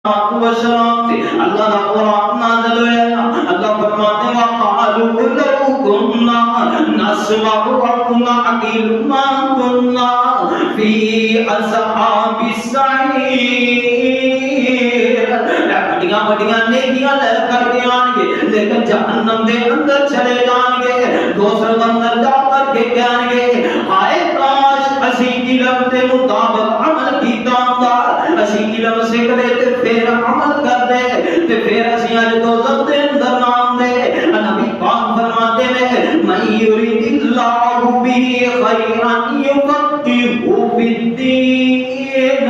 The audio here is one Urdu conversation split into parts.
وسلام سے اللہ کا قرآن نازل ہوا. اللہ فرماتے ہیں وقالوا لو كنا نسمع او نعقل ما كنا في اصحاب السعير. بڑیاں بڑیاں نیکیاں لے کر کے آن گے لیکن جہنم دے اندر چلے جان گے. دوسرے اندر جا کر کے کہیں گے ہائے کاش اسی علم کے مطابق عمل کیتا ہوندا, اسی علم سیکھ تے پھر عمل کر دے تے پھر اسی اج دوزخ دے اندر نہ آندے. نبی پاک فرماتے ہیں من یرید اللہ بہ خیرا یفقہہ فی الدین.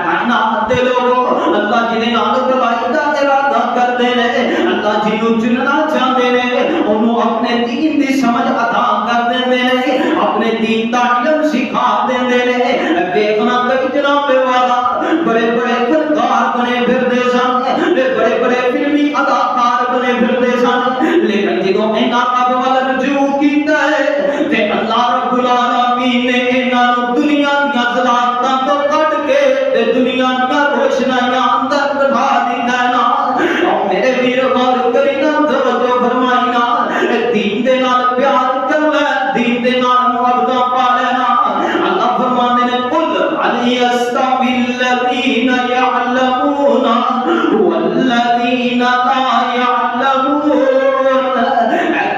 کائنات دے لوگوں اللہ جنہیں نال بھلائی دا ارادہ کردے نے, اللہ جنوں چننا چاہندے نے انہوں اپنے دین دی سمجھ عطا کر دیندے نے, اپنے دین دا علم سکھا دیندے نے. دیکھنا کئی جناب والا بڑے بڑے فنکار بنے پھردے سن, بڑے بڑے فلمی اداکار بنے پھردے سن, لیکن جدوں انہاں رب ول رجوع کیتا ہے تے اللہ رب العالمین نے انہاں نوں دنیا دیاں ذلاتاں تو کڈ کے تے دنیا دیاں روشنائیاں اندر بٹھا دیندا ہے. نا او میرے ویر غور کری نا, توجہ فرمائی نا, دین دے نال پیار کر لے, دین دے نال محبت پا لینا. اللہ فرماندے نے قل هل يستوي الذين يعلمون والذين لا يعلمون.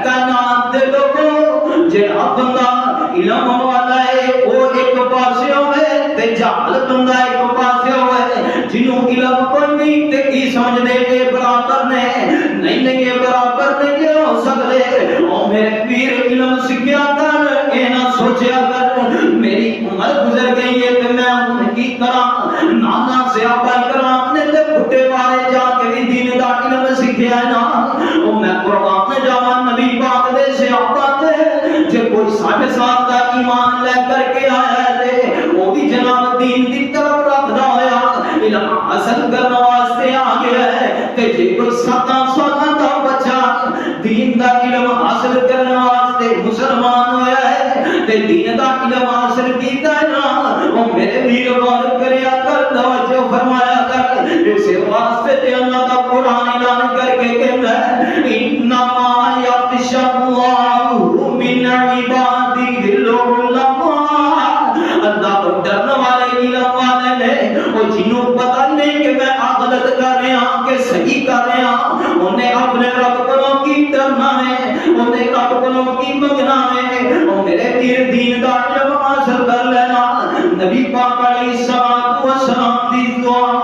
کائنات دے لوگوں جڑا بندہ علم والا ہے وہ ایک پاسے ہوئے تے جاہل بندہ ایک پاسے ہوئے. جنوں علم کوئی نہیں تے کی سمجھ دے کہ برابر نے نہیں, نہیں یہ برابر نہیں ہو سکتے. او میرے پیر علم سکھیا کر, اے نہ سوچیا کر میری عمر گزر گئی ہے تے میں ہن کی کراں. نانا صحابہ کرام نے تے بڈھے والے جا کے بھی دین دا علم سکھیا ہے نا. او میں قربان جاواں نبی پاک دے صحابہ تے جے کوئی 60 سال دا ایمان لے کر کے آیا ہے تے وہ بھی جناب دین دی طرف رکھدا ہویا علم حاصل کرنے واسطے آ گیا ہے. تے جے کوئی 7 سال دا بچہ دین دا علم حاصل کرنے واسطے مسلمان ہویا ہے تے دین دا علم حاصل کیتا ہے نا, او میرے ویر غور کریا کر, توجہ فرمایا کر. اس واسطے تے اللہ دا قرآن اعلان کر کے کہتا ہے انما یخشی اللہ من عبادہ العلماء. اللہ کو ڈرنے والے علم والے نے, وہ جنوں پتہ نہیں کہ میں غلط کر رہا ہوں کہ صحیح کر رہا ہوں, انہیں اپنے رب کو کی ڈرنا ہے, انہیں رب کو کی منگنا ہے. اور میرے پیر دین دا علم حاصل کر لینا. نبی پاک علیہ الصلوۃ والسلام دی دعا